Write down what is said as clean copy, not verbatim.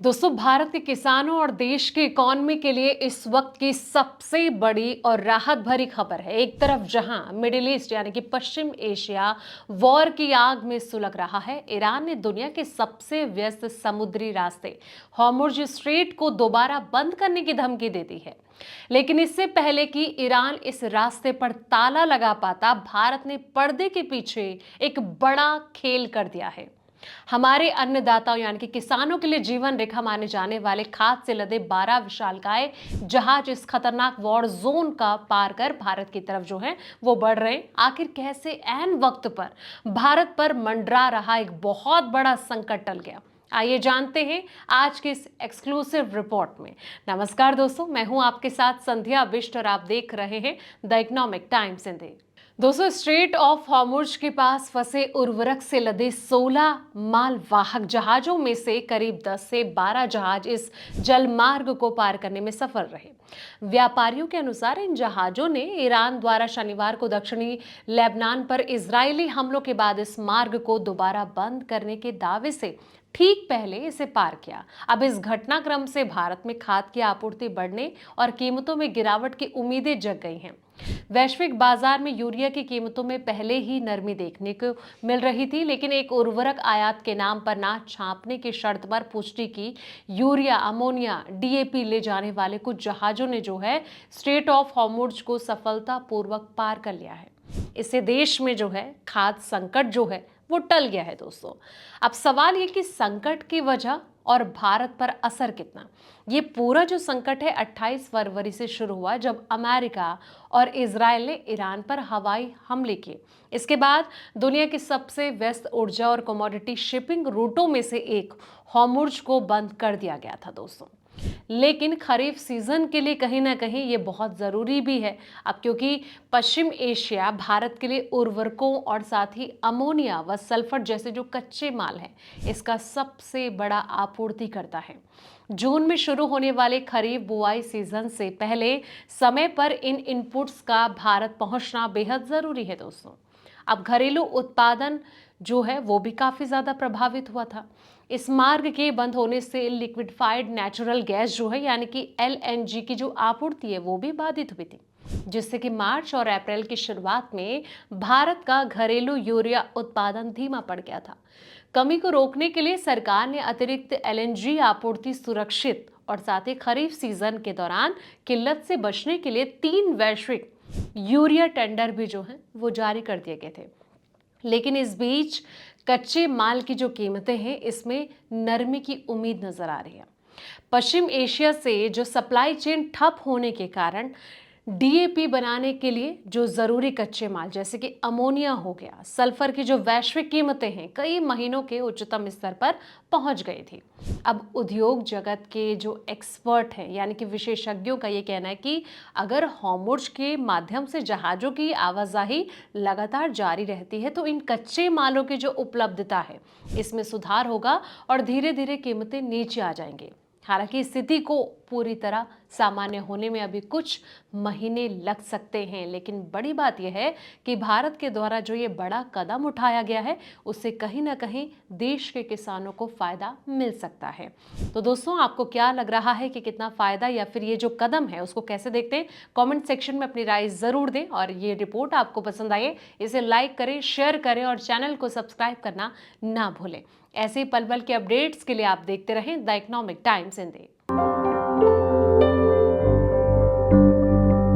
दोस्तों, भारत के किसानों और देश की इकॉनमी के लिए इस वक्त की सबसे बड़ी और राहत भरी खबर है। एक तरफ जहां मिडिल ईस्ट यानी कि पश्चिम एशिया वॉर की आग में सुलग रहा है, ईरान ने दुनिया के सबसे व्यस्त समुद्री रास्ते हॉर्मुज़ स्ट्रेट को दोबारा बंद करने की धमकी दे दी है। लेकिन इससे पहले कि ईरान इस रास्ते पर ताला लगा पाता, भारत ने पर्दे के पीछे एक बड़ा खेल कर दिया है। हमारे अन्नदाताओं यानी कि किसानों के लिए जीवन रेखा माने जाने वाले खाद से लदे 12 विशालकाय जहाज इस खतरनाक वॉर जोन का पार कर भारत की तरफ जो है वो बढ़ रहे हैं। आखिर कैसे ऐन वक्त पर भारत पर मंडरा रहा एक बहुत बड़ा संकट टल गया, आइए जानते हैं आज के इस एक्सक्लूसिव रिपोर्ट में। नमस्कार दोस्तों, मैं हूं आपके साथ संध्या बिष्ट और आप देख रहे हैं द इकोनॉमिक टाइम्स हिंदी। दोस्तों, स्ट्रेट ऑफ हॉर्मुज़ के पास फंसे उर्वरक से लदे 16 मालवाहक जहाजों में से करीब 10 से 12 जहाज इस जलमार्ग को पार करने में सफल रहे। व्यापारियों के अनुसार इन जहाजों ने ईरान द्वारा शनिवार को दक्षिणी लेबनान पर इजरायली हमलों के बाद इस मार्ग को दोबारा बंद करने के दावे से ठीक पहले इसे पार किया। अब इस घटनाक्रम से भारत में खाद की आपूर्ति बढ़ने और कीमतों में गिरावट की उम्मीदें जग गई हैं। वैश्विक बाजार में यूरिया की कीमतों में पहले ही नरमी देखने को मिल रही थी, लेकिन एक उर्वरक आयात के नाम पर ना छापने की शर्त पर पुष्टि की यूरिया, अमोनिया, डीएपी ले जाने वाले कुछ जहाजों ने जो है स्ट्रेट ऑफ हॉर्मुज़ को सफलतापूर्वक पार कर लिया है। इससे देश में जो है खाद्य संकट जो है वो टल गया है। दोस्तों, अब सवाल ये कि संकट की वजह और भारत पर असर कितना। ये पूरा जो संकट है 28 फरवरी से शुरू हुआ, जब अमेरिका और इजराइल ने ईरान पर हवाई हमले किए। इसके बाद दुनिया के सबसे व्यस्त ऊर्जा और कमोडिटी शिपिंग रूटों में से एक हॉर्मुज़ को बंद कर दिया गया था। दोस्तों, लेकिन खरीफ सीजन के लिए कहीं ना कहीं ये बहुत ज़रूरी भी है अब, क्योंकि पश्चिम एशिया भारत के लिए उर्वरकों और साथ ही अमोनिया व सल्फर जैसे जो कच्चे माल हैं इसका सबसे बड़ा आपूर्ति करता है। जून में शुरू होने वाले खरीफ बुआई सीजन से पहले समय पर इन इनपुट्स का भारत पहुंचना बेहद ज़रूरी है। दोस्तों, अब घरेलू उत्पादन जो है वो भी काफ़ी ज़्यादा प्रभावित हुआ था। इस मार्ग के बंद होने से लिक्विडफाइड नेचुरल गैस जो है यानी कि एलएनजी की जो आपूर्ति है वो भी बाधित हुई थी, जिससे कि मार्च और अप्रैल की शुरुआत में भारत का घरेलू यूरिया उत्पादन धीमा पड़ गया था। कमी को रोकने के लिए सरकार ने अतिरिक्त एलएनजी आपूर्ति सुरक्षित और साथ ही खरीफ सीजन के दौरान किल्लत से बचने के लिए 3 वैश्विक यूरिया टेंडर भी जो है वो जारी कर दिए गए थे। लेकिन इस बीच कच्चे माल की जो कीमतें हैं इसमें नरमी की उम्मीद नजर आ रही है। पश्चिम एशिया से जो सप्लाई चेन ठप होने के कारण डीएपी बनाने के लिए जो जरूरी कच्चे माल जैसे कि अमोनिया हो गया, सल्फर की जो वैश्विक कीमतें हैं कई महीनों के उच्चतम स्तर पर पहुंच गई थी। अब उद्योग जगत के जो एक्सपर्ट हैं यानी कि विशेषज्ञों का ये कहना है कि अगर हॉर्मुज़ के माध्यम से जहाजों की आवाजाही लगातार जारी रहती है तो इन कच्चे मालों की जो उपलब्धता है इसमें सुधार होगा और धीरे धीरे कीमतें नीचे आ जाएंगी। हालांकि स्थिति को पूरी तरह सामान्य होने में अभी कुछ महीने लग सकते हैं, लेकिन बड़ी बात यह है कि भारत के द्वारा जो ये बड़ा कदम उठाया गया है उससे कहीं ना कहीं देश के किसानों को फायदा मिल सकता है। तो दोस्तों, आपको क्या लग रहा है कि कितना फायदा या फिर ये जो कदम है उसको कैसे देखते हैं, कमेंट सेक्शन में अपनी राय जरूर दें। और ये रिपोर्ट आपको पसंद आए इसे लाइक करें, शेयर करें और चैनल को सब्सक्राइब करना ना भूलें। ऐसे पल पल के अपडेट्स के लिए आप देखते रहें द इकोनॉमिक टाइम्स हिंदी।